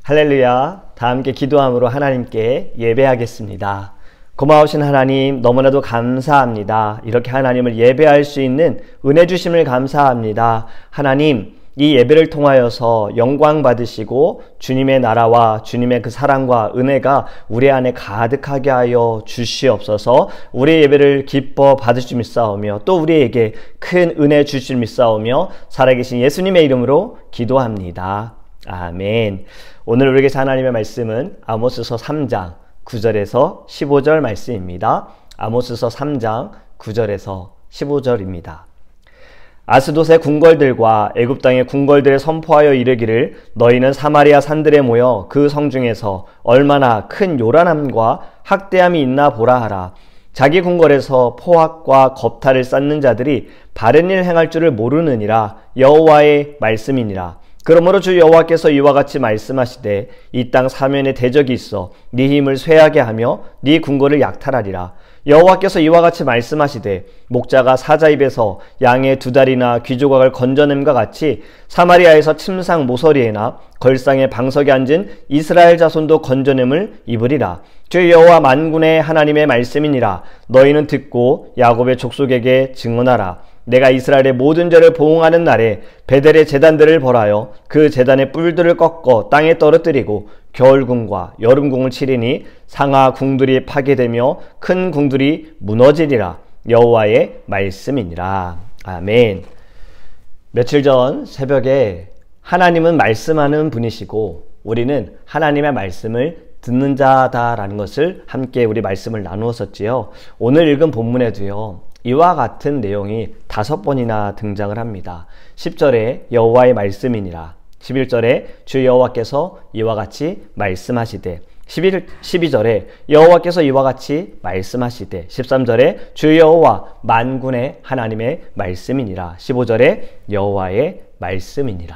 할렐루야. 다 함께 기도함으로 하나님께 예배하겠습니다. 고마우신 하나님 너무나도 감사합니다. 이렇게 하나님을 예배할 수 있는 은혜 주심을 감사합니다. 하나님, 이 예배를 통하여서 영광 받으시고 주님의 나라와 주님의 그 사랑과 은혜가 우리 안에 가득하게 하여 주시옵소서. 우리의 예배를 기뻐 받을 줄 믿사오며 또 우리에게 큰 은혜 주실 줄 믿사오며 살아계신 예수님의 이름으로 기도합니다. 아멘. 오늘 우리에게 하나님의 말씀은 아모스서 3장 9절에서 15절 말씀입니다. 아모스서 3장 9절에서 15절입니다. 아스돗의 궁궐들과 애굽 땅의 궁궐들에 선포하여 이르기를 너희는 사마리아 산들에 모여 그 성중에서 얼마나 큰 요란함과 학대함이 있나 보라 하라. 자기 궁궐에서 포악과 겁탈을 쌓는 자들이 바른 일 행할 줄을 모르느니라. 여호와의 말씀이니라. 그러므로 주 여호와께서 이와 같이 말씀하시되 이 땅 사면에 대적이 있어 네 힘을 쇠하게 하며 네 궁궐을 약탈하리라. 여호와께서 이와 같이 말씀하시되 목자가 사자 입에서 양의 두 다리나 귀조각을 건져냄과 같이 사마리아에서 침상 모서리에나 걸상의 방석에 앉은 이스라엘 자손도 건져냄을 입으리라. 주 여호와 만군의 하나님의 말씀이니라. 너희는 듣고 야곱의 족속에게 증언하라. 내가 이스라엘의 모든 죄를 보응하는 날에 베델의 제단들을 벌하여 그 제단의 뿔들을 꺾어 땅에 떨어뜨리고 겨울궁과 여름궁을 치리니 상하 궁들이 파괴되며 큰 궁들이 무너지리라. 여호와의 말씀이니라. 아멘. 며칠 전 새벽에 하나님은 말씀하는 분이시고 우리는 하나님의 말씀을 듣는 자다라는 것을 함께 우리 말씀을 나누었었지요. 오늘 읽은 본문에도요, 이와 같은 내용이 5번이나 등장을 합니다. 10절에 여호와의 말씀이니라. 11절에 주 여호와께서 이와 같이 말씀하시되, 12절에 여호와께서 이와 같이 말씀하시되, 13절에 주 여호와 만군의 하나님의 말씀이니라. 15절에 여호와의 말씀이니라.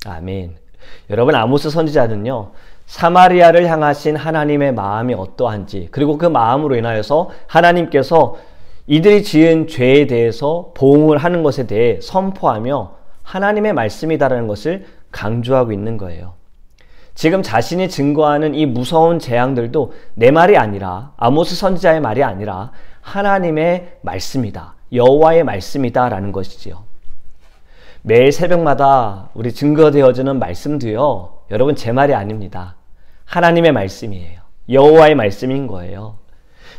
아멘. 여러분, 아모스 선지자는요, 사마리아를 향하신 하나님의 마음이 어떠한지, 그리고 그 마음으로 인하여서 하나님께서 이들이 지은 죄에 대해서 보응을 하는 것에 대해 선포하며 하나님의 말씀이다라는 것을 강조하고 있는 거예요. 지금 자신이 증거하는 이 무서운 재앙들도 내 말이 아니라, 아모스 선지자의 말이 아니라 하나님의 말씀이다, 여호와의 말씀이다 라는 것이지요. 매일 새벽마다 우리 증거되어지는 말씀도요, 여러분 제 말이 아닙니다. 하나님의 말씀이에요. 여호와의 말씀인 거예요.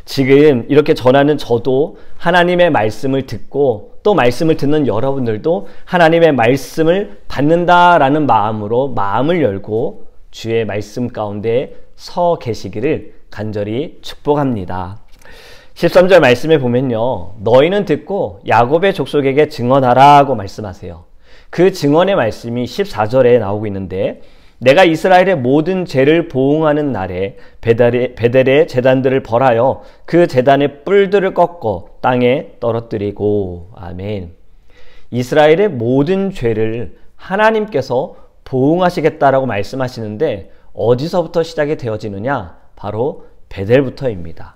지금 이렇게 전하는 저도 하나님의 말씀을 듣고 또 말씀을 듣는 여러분들도 하나님의 말씀을 받는다라는 마음으로 마음을 열고 주의 말씀 가운데 서 계시기를 간절히 축복합니다. 13절 말씀에 보면요, 너희는 듣고 야곱의 족속에게 증언하라고 말씀하세요. 그 증언의 말씀이 14절에 나오고 있는데, 내가 이스라엘의 모든 죄를 보응하는 날에 베델의 제단들을 벌하여 그 제단의 뿔들을 꺾어 땅에 떨어뜨리고. 아멘. 이스라엘의 모든 죄를 하나님께서 보응하시겠다라고 말씀하시는데 어디서부터 시작이 되어지느냐? 바로 베델부터입니다.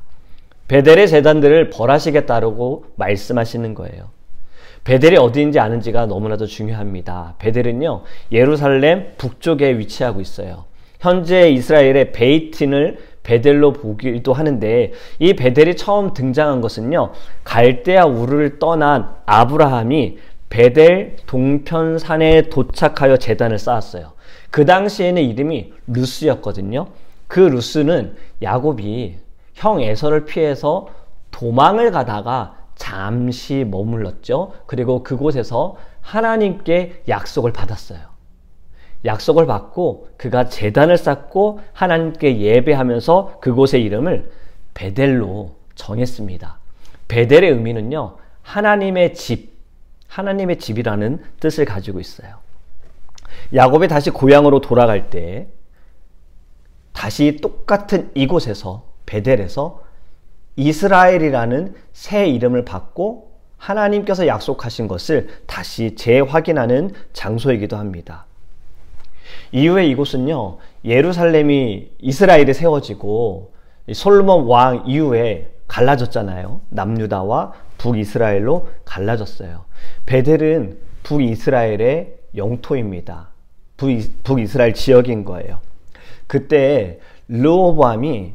베델의 제단들을 벌하시겠다라고 말씀하시는 거예요. 베델이 어디인지 아는지가 너무나도 중요합니다. 베델은요, 예루살렘 북쪽에 위치하고 있어요. 현재 이스라엘의 베이틴을 베델로 보기도 하는데, 이 베델이 처음 등장한 것은요, 갈대아 우르를 떠난 아브라함이 베델 동편산에 도착하여 제단을 쌓았어요. 그 당시에는 이름이 루스였거든요. 그 루스는 야곱이 형 에서를 피해서 도망을 가다가 잠시 머물렀죠. 그리고 그곳에서 하나님께 약속을 받았어요. 약속을 받고 그가 제단을 쌓고 하나님께 예배하면서 그곳의 이름을 베델로 정했습니다. 베델의 의미는요, 하나님의 집, 하나님의 집이라는 뜻을 가지고 있어요. 야곱이 다시 고향으로 돌아갈 때 다시 똑같은 이곳에서, 베델에서 이스라엘이라는 새 이름을 받고 하나님께서 약속하신 것을 다시 재확인하는 장소이기도 합니다. 이후에 이곳은요, 예루살렘이 이스라엘에 세워지고 솔로몬 왕 이후에 갈라졌잖아요. 남유다와 북이스라엘로 갈라졌어요. 베델은 북이스라엘의 영토입니다. 북이스라엘 지역인 거예요. 그때 르호보암이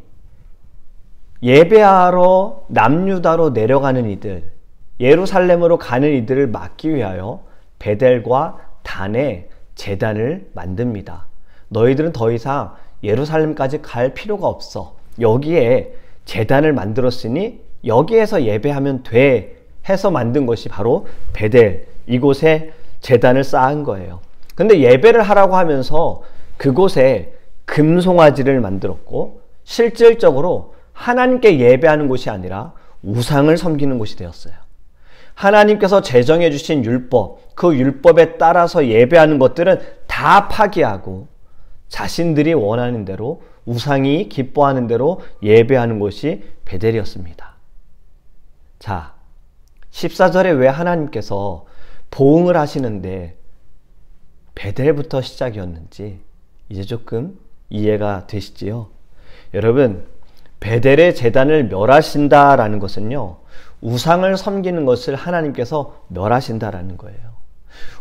예배하러 남유다로 내려가는 이들, 예루살렘으로 가는 이들을 막기 위하여 베델과 단에 제단을 만듭니다. 너희들은 더 이상 예루살렘까지 갈 필요가 없어. 여기에 제단을 만들었으니 여기에서 예배하면 돼 해서 만든 것이 바로 베델, 이곳에 제단을 쌓은 거예요. 근데 예배를 하라고 하면서 그곳에 금송아지를 만들었고 실질적으로 하나님께 예배하는 곳이 아니라 우상을 섬기는 곳이 되었어요. 하나님께서 제정해 주신 율법, 그 율법에 따라서 예배하는 것들은 다 파기하고 자신들이 원하는 대로, 우상이 기뻐하는 대로 예배하는 곳이 베델이었습니다. 자, 14절에 왜 하나님께서 보응을 하시는데 베델부터 시작이었는지 이제 조금 이해가 되시지요? 여러분, 베델의 제단을 멸하신다라는 것은요, 우상을 섬기는 것을 하나님께서 멸하신다라는 거예요.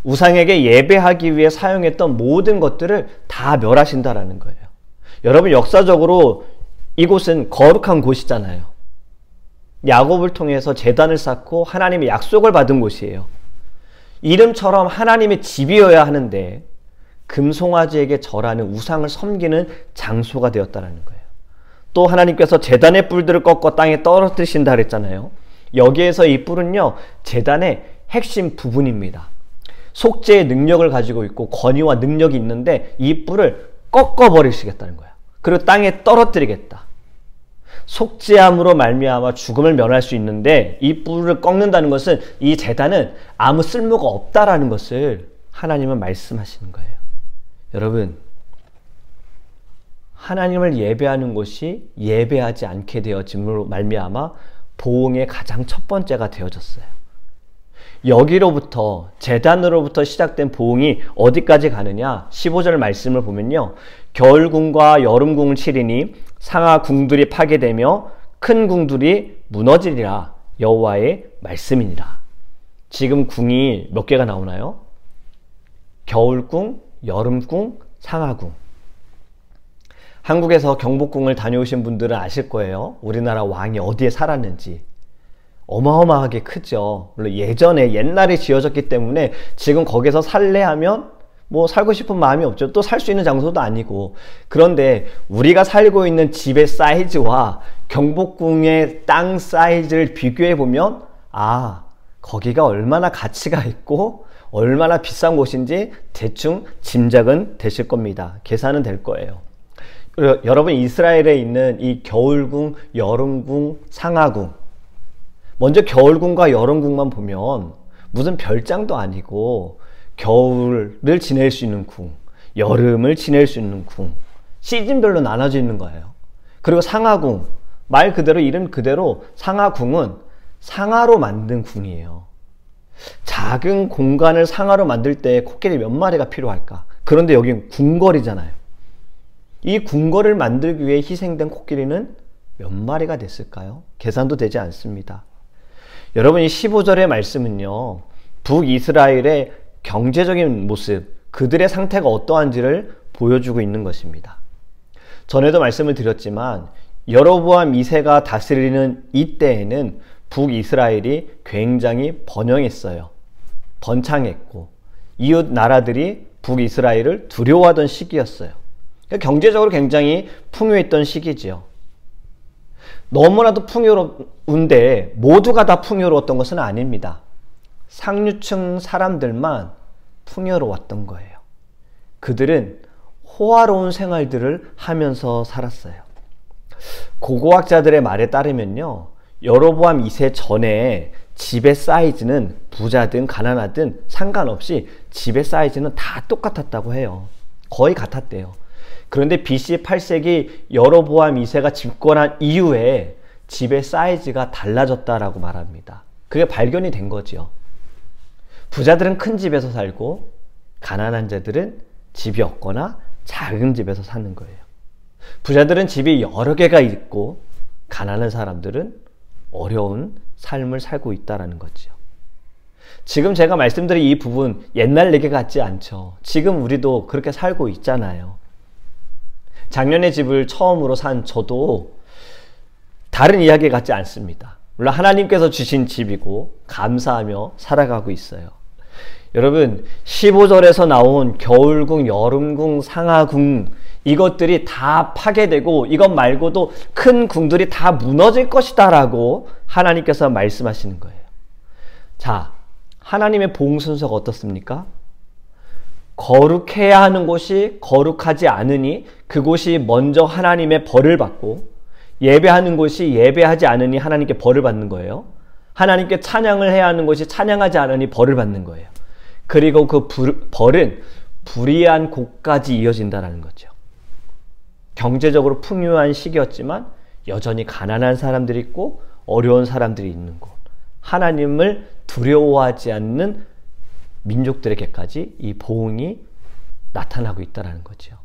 우상에게 예배하기 위해 사용했던 모든 것들을 다 멸하신다라는 거예요. 여러분, 역사적으로 이곳은 거룩한 곳이잖아요. 야곱을 통해서 제단을 쌓고 하나님의 약속을 받은 곳이에요. 이름처럼 하나님의 집이어야 하는데 금송아지에게 절하는 우상을 섬기는 장소가 되었다는 거예요. 또 하나님께서 제단의 뿔들을 꺾어 땅에 떨어뜨리신다 그랬잖아요. 여기에서 이 뿔은요, 제단의 핵심 부분입니다. 속죄의 능력을 가지고 있고 권위와 능력이 있는데 이 뿔을 꺾어버리시겠다는 거예요. 그리고 땅에 떨어뜨리겠다. 속죄함으로 말미암아 죽음을 면할 수 있는데 이 뿔을 꺾는다는 것은 이 제단은 아무 쓸모가 없다라는 것을 하나님은 말씀하시는 거예요. 여러분, 하나님을 예배하는 곳이 예배하지 않게 되어짐으로 말미암아 보응의 가장 첫 번째가 되어졌어요. 여기로부터, 제단으로부터 시작된 보응이 어디까지 가느냐? 15절 말씀을 보면요, 겨울궁과 여름궁을 치리니 상하 궁들이 파괴되며 큰 궁들이 무너지리라. 여호와의 말씀이니라. 지금 궁이 몇 개가 나오나요? 겨울궁, 여름궁, 상하궁. 한국에서 경복궁을 다녀오신 분들은 아실 거예요. 우리나라 왕이 어디에 살았는지. 어마어마하게 크죠. 물론 예전에 옛날에 지어졌기 때문에 지금 거기서 살래 하면 뭐 살고 싶은 마음이 없죠. 또 살 수 있는 장소도 아니고. 그런데 우리가 살고 있는 집의 사이즈와 경복궁의 땅 사이즈를 비교해 보면, 아, 거기가 얼마나 가치가 있고 얼마나 비싼 곳인지 대충 짐작은 되실 겁니다. 계산은 될 거예요. 여러분, 이스라엘에 있는 이 겨울궁, 여름궁, 상하궁, 먼저 겨울궁과 여름궁만 보면 무슨 별장도 아니고 겨울을 지낼 수 있는 궁, 여름을 지낼 수 있는 궁, 시즌별로 나눠져 있는 거예요. 그리고 상하궁, 말 그대로 이름 그대로 상하궁은 상하로 만든 궁이에요. 작은 공간을 상하로 만들 때 코끼리 몇 마리가 필요할까? 그런데 여긴 궁궐이잖아요. 이 궁궐을 만들기 위해 희생된 코끼리는 몇 마리가 됐을까요? 계산도 되지 않습니다. 여러분, 이 15절의 말씀은요, 북이스라엘의 경제적인 모습, 그들의 상태가 어떠한지를 보여주고 있는 것입니다. 전에도 말씀을 드렸지만 여로보암 2세가 다스리는 이때에는 북이스라엘이 굉장히 번영했어요. 번창했고 이웃 나라들이 북이스라엘을 두려워하던 시기였어요. 경제적으로 굉장히 풍요했던 시기지요. 너무나도 풍요로운데 모두가 다 풍요로웠던 것은 아닙니다. 상류층 사람들만 풍요로웠던 거예요. 그들은 호화로운 생활들을 하면서 살았어요. 고고학자들의 말에 따르면요, 여로보암 2세 전에 집의 사이즈는 부자든 가난하든 상관없이 집의 사이즈는 다 똑같았다고 해요. 거의 같았대요. 그런데 BC 8세기 여로보암 2세가 집권한 이후에 집의 사이즈가 달라졌다라고 말합니다. 그게 발견이 된 거지요. 부자들은 큰 집에서 살고 가난한 자들은 집이 없거나 작은 집에서 사는 거예요. 부자들은 집이 여러 개가 있고 가난한 사람들은 어려운 삶을 살고 있다는 거죠. 지금 제가 말씀드린 이 부분 옛날 얘기 같지 않죠. 지금 우리도 그렇게 살고 있잖아요. 작년에 집을 처음으로 산 저도 다른 이야기 같지 않습니다. 물론 하나님께서 주신 집이고 감사하며 살아가고 있어요. 여러분 15절에서 나온 겨울궁, 여름궁, 상하궁 이것들이 다 파괴되고 이것 말고도 큰 궁들이 다 무너질 것이다 라고 하나님께서 말씀하시는 거예요. 자, 하나님의 보응 순서가 어떻습니까? 거룩해야 하는 곳이 거룩하지 않으니 그곳이 먼저 하나님의 벌을 받고, 예배하는 곳이 예배하지 않으니 하나님께 벌을 받는 거예요. 하나님께 찬양을 해야 하는 곳이 찬양하지 않으니 벌을 받는 거예요. 그리고 그 벌은 불의한 곳까지 이어진다는 거죠. 경제적으로 풍요한 시기였지만 여전히 가난한 사람들이 있고 어려운 사람들이 있는 곳, 하나님을 두려워하지 않는 민족들에게까지 이 보응이 나타나고 있다는 거죠.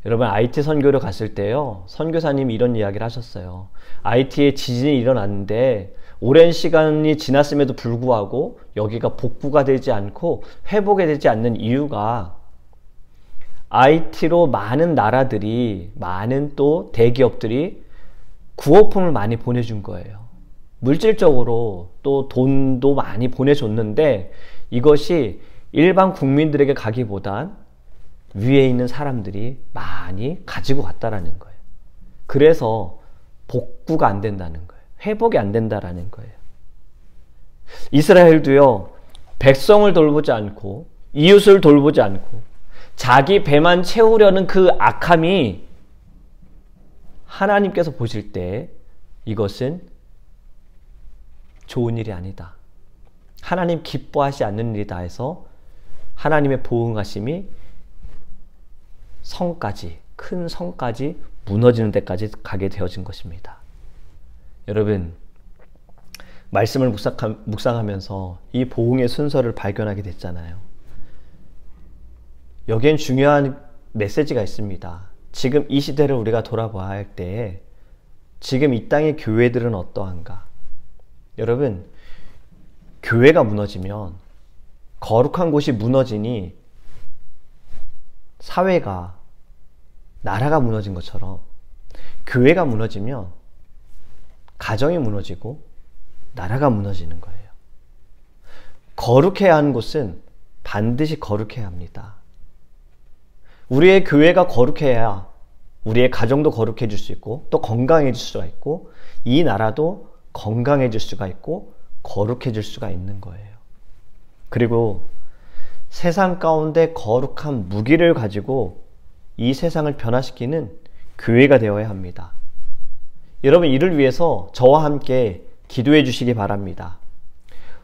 여러분 IT 선교를 갔을 때요, 선교사님이 이런 이야기를 하셨어요. IT에 지진이 일어났는데 오랜 시간이 지났음에도 불구하고 여기가 복구가 되지 않고 회복이 되지 않는 이유가 IT로 많은 나라들이, 많은 또 대기업들이 구호품을 많이 보내준 거예요. 물질적으로 또 돈도 많이 보내줬는데 이것이 일반 국민들에게 가기보단 위에 있는 사람들이 많이 가지고 갔다라는 거예요. 그래서 복구가 안 된다는 거예요. 회복이 안 된다라는 거예요. 이스라엘도요, 백성을 돌보지 않고 이웃을 돌보지 않고 자기 배만 채우려는 그 악함이 하나님께서 보실 때 이것은 좋은 일이 아니다, 하나님 기뻐하지 않는 일이다 해서 하나님의 보응하심이 성까지, 큰 성까지 무너지는 데까지 가게 되어진 것입니다. 여러분, 말씀을 묵상하면서 이 보응의 순서를 발견하게 됐잖아요. 여기엔 중요한 메시지가 있습니다. 지금 이 시대를 우리가 돌아봐야 할 때에 지금 이 땅의 교회들은 어떠한가? 여러분, 교회가 무너지면, 거룩한 곳이 무너지니 사회가, 나라가 무너진 것처럼 교회가 무너지면 가정이 무너지고 나라가 무너지는 거예요. 거룩해야 하는 곳은 반드시 거룩해야 합니다. 우리의 교회가 거룩해야 우리의 가정도 거룩해질 수 있고 또 건강해질 수가 있고 이 나라도 건강해질 수가 있고 거룩해질 수가 있는 거예요. 그리고 세상 가운데 거룩한 무기를 가지고 이 세상을 변화시키는 교회가 되어야 합니다. 여러분, 이를 위해서 저와 함께 기도해 주시기 바랍니다.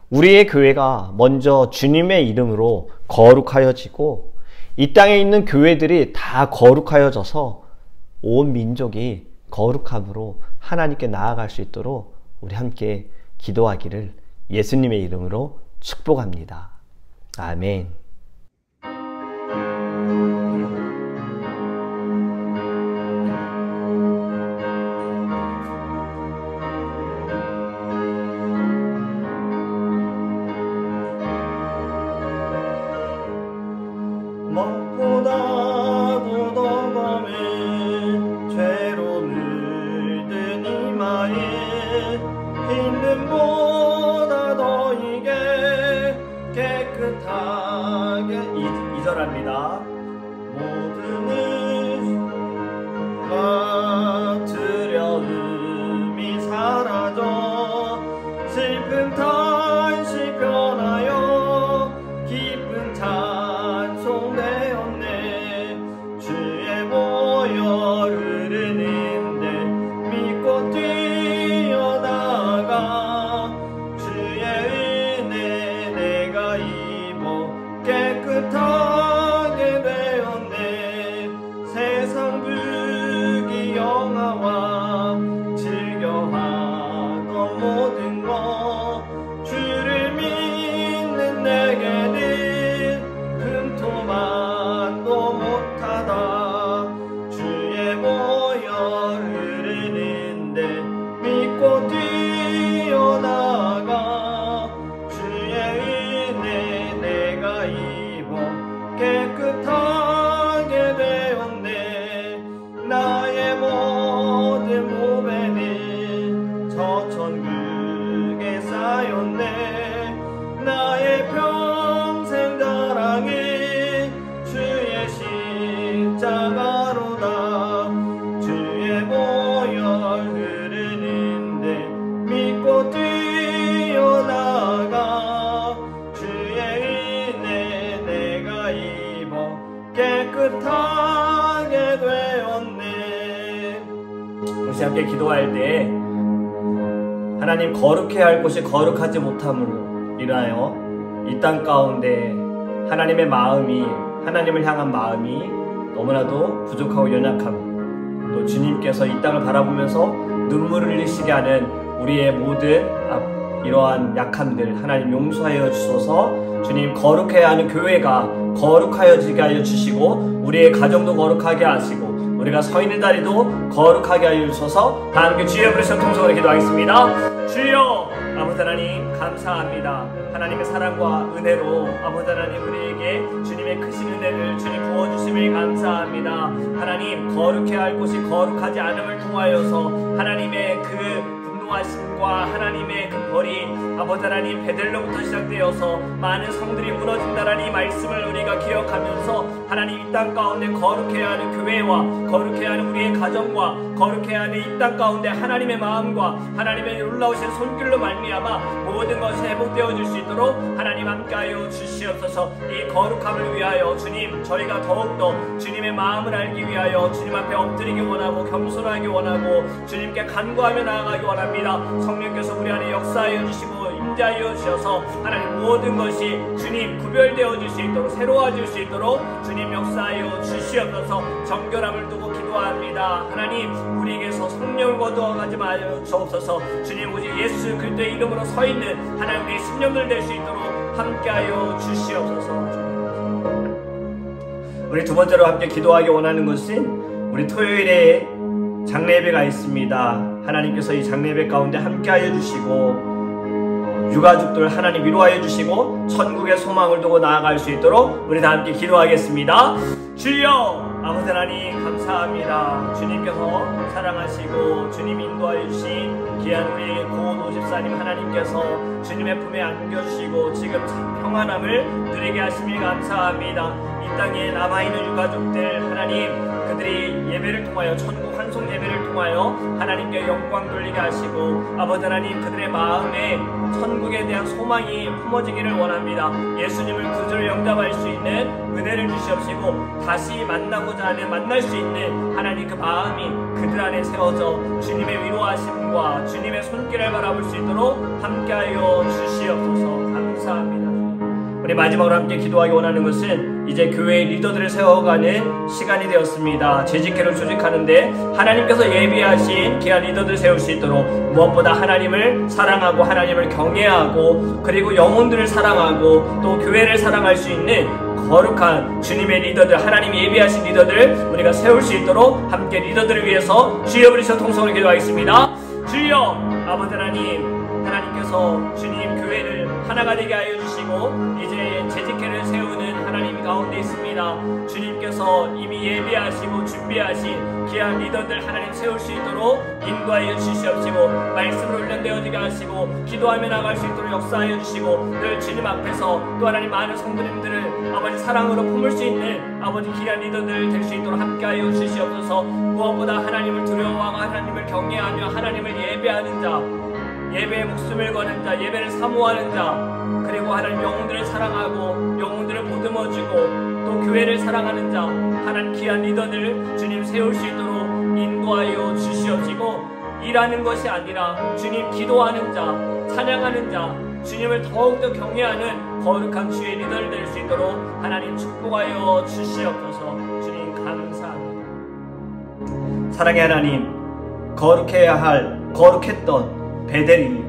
우리의 교회가 먼저 주님의 이름으로 거룩하여지고 이 땅에 있는 교회들이 다 거룩하여져서 온 민족이 거룩함으로 하나님께 나아갈 수 있도록 우리 함께 기도하기를 예수님의 이름으로 축복합니다. 아멘. 먹보다 굳어감에 죄로 물든 이마에 흰 눈보다 너에게 깨끗한 십자가로다. 주의 보혈 흐르는데 믿고 뛰어나가. 주의 은혜 내가 입어 깨끗하게 되었네. 우리 함께 기도할 때 하나님 거룩해야 할 곳이 거룩하지 못함으로 인하여 이 땅 가운데 하나님의 마음이, 하나님을 향한 마음이 너무나도 부족하고 연약함, 또 주님께서 이 땅을 바라보면서 눈물을 흘리시게 하는 우리의 모든 이러한 약함들 하나님 용서하여 주소서. 주님, 거룩해야 하는 교회가 거룩하여지게 하여 주시고 우리의 가정도 거룩하게 하시고 우리가 서 있는 자리도 거룩하게 하여 주소서. 다 함께 주여 부르시는 통성으로 기도하겠습니다. 주여, 아버지 하나님 감사합니다. 하나님의 사랑과 은혜로 아버지 하나님 우리에게 주님의 크신 은혜를 주님 부어주심을 감사합니다. 하나님, 거룩해야 할 곳이 거룩하지 않음을 통하여서 하나님의 그 하심과 하나님의 그 벌이 아버지 하나님 베델로부터 시작되어서 많은 성들이 무너진다라는 이 말씀을 우리가 기억하면서 하나님 이 땅 가운데 거룩해야 하는 교회와 거룩해야 하는 우리의 가정과 거룩해야 하는 이 땅 가운데 하나님의 마음과 하나님의 놀라우신 손길로 말미암아 모든 것이 회복되어질 수 있도록 하나님 함께하여 주시옵소서. 이 거룩함을 위하여 주님, 저희가 더욱더 주님의 마음을 알기 위하여 주님 앞에 엎드리기 원하고 겸손하기 원하고 주님께 간구하며 나아가기 원합니다. 성령께서 우리 안에 역사하여 주시고 임재하여 주셔서 하나님 모든 것이 주님 구별되어질 수 있도록 새로워질 수 있도록 주님 역사하여 주시옵소서. 정결함을 두고 기도합니다. 하나님, 우리에게서 성령을 거두어가지 마여 주옵소서. 주님, 오직 예수 그리스도의 이름으로 서 있는 하나님의 심령들 될 수 있도록 함께하여 주시옵소서. 우리 두 번째로 함께 기도하기 원하는 것은 우리 토요일에 장례 예배가 있습니다. 하나님께서 이 장례 예배 가운데 함께하여 주시고 유가족들 하나님 위로하여 주시고 천국의 소망을 두고 나아갈 수 있도록 우리 다 함께 기도하겠습니다. 주여, 아버지 하나님 감사합니다. 주님께서 사랑하시고 주님 인도하여 주신 귀한 우리 고은호 집사님 하나님께서 주님의 품에 안겨주시고 지금 참 평안함을 누리게 하심을 감사합니다. 이 땅에 남아있는 유가족들 하나님, 그들이 예배를 통하여 천국 환송 예배를 통하여 하나님께 영광 돌리게 하시고 아버지 하나님, 그들의 마음에 천국에 대한 소망이 품어지기를 원합니다. 예수님을 구주로 영접할 수 있는 은혜를 주시옵시고 다시 만날 수 있는 하나님 그 마음이 그들 안에 세워져 주님의 위로하심과 주님의 손길을 바라볼 수 있도록 함께하여 주시옵소서. 감사합니다. 우리 마지막으로 함께 기도하기 원하는 것은 이제 교회의 리더들을 세워가는 시간이 되었습니다. 재직회를 조직하는데 하나님께서 예비하신 귀한 리더들 세울 수 있도록 무엇보다 하나님을 사랑하고 하나님을 경외하고 그리고 영혼들을 사랑하고 또 교회를 사랑할 수 있는 거룩한 주님의 리더들, 하나님이 예비하신 리더들 우리가 세울 수 있도록 함께 리더들을 위해서 주여 부르셔 통성으로 기도하겠습니다. 주여, 아버지 하나님, 하나님께서 주님 교회를 하나가 되게 하여 주시고 이제 재직회를 세우는 하나님 가운데 있습니다. 주님께서 이미 예비하시고 준비하신 귀한 리더들 하나님 세울 수 있도록 인도하여 주시옵시고 말씀으로 훈련되어지게 하시고 기도하며 나갈 수 있도록 역사하여 주시고 늘 주님 앞에서 또 하나님 많은 성도님들을 아버지 사랑으로 품을 수 있는 아버지 귀한 리더들 될 수 있도록 함께하여 주시옵소서. 무엇보다 하나님을 두려워하고 하나님을 경외하며 하나님을 예배하는 자, 예배에 목숨을 거는 자, 예배를 사모하는 자, 그리고 하나님 영혼들을 사랑하고 영혼들을 보듬어주고 또 교회를 사랑하는 자, 하나님 귀한 리더들 주님 세울 수 있도록 인도하여 주시옵시고 일하는 것이 아니라 주님 기도하는 자, 찬양하는 자, 주님을 더욱더 경외하는 거룩한 주의 리더를 될 수 있도록 하나님 축복하여 주시옵소서. 주님 감사합니다. 사랑의 하나님, 거룩했던 베델이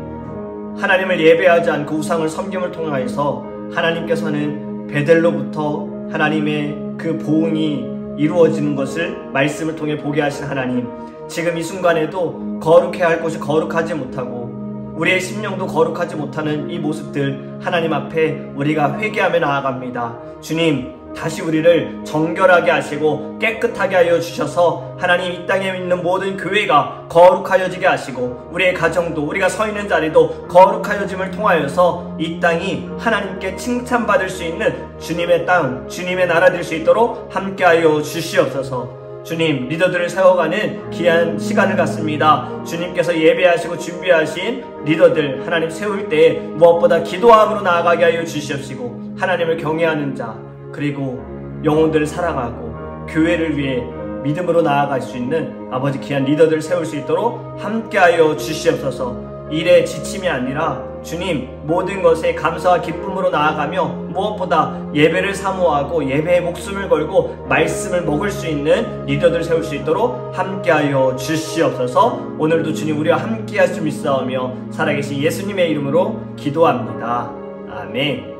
하나님을 예배하지 않고 우상을 섬김을 통하여서 하나님께서는 베델로부터 하나님의 그 보응이 이루어지는 것을 말씀을 통해 보게 하신 하나님, 지금 이 순간에도 거룩해야 할 곳이 거룩하지 못하고 우리의 심령도 거룩하지 못하는 이 모습들 하나님 앞에 우리가 회개하며 나아갑니다. 주님, 다시 우리를 정결하게 하시고 깨끗하게 하여 주셔서 하나님 이 땅에 있는 모든 교회가 거룩하여지게 하시고 우리의 가정도 우리가 서 있는 자리도 거룩하여짐을 통하여서 이 땅이 하나님께 칭찬받을 수 있는 주님의 땅, 주님의 나라 될 수 있도록 함께하여 주시옵소서. 주님, 리더들을 세워가는 귀한 시간을 갖습니다. 주님께서 예배하시고 준비하신 리더들 하나님 세울 때 무엇보다 기도함으로 나아가게 하여 주시옵시고 하나님을 경외하는 자 그리고 영혼들을 사랑하고 교회를 위해 믿음으로 나아갈 수 있는 아버지 귀한 리더들을 세울 수 있도록 함께하여 주시옵소서. 일에 지침이 아니라 주님 모든 것에 감사와 기쁨으로 나아가며 무엇보다 예배를 사모하고 예배에 목숨을 걸고 말씀을 먹을 수 있는 리더들 세울 수 있도록 함께하여 주시옵소서. 오늘도 주님 우리와 함께할 수 있사오며 살아계신 예수님의 이름으로 기도합니다. 아멘.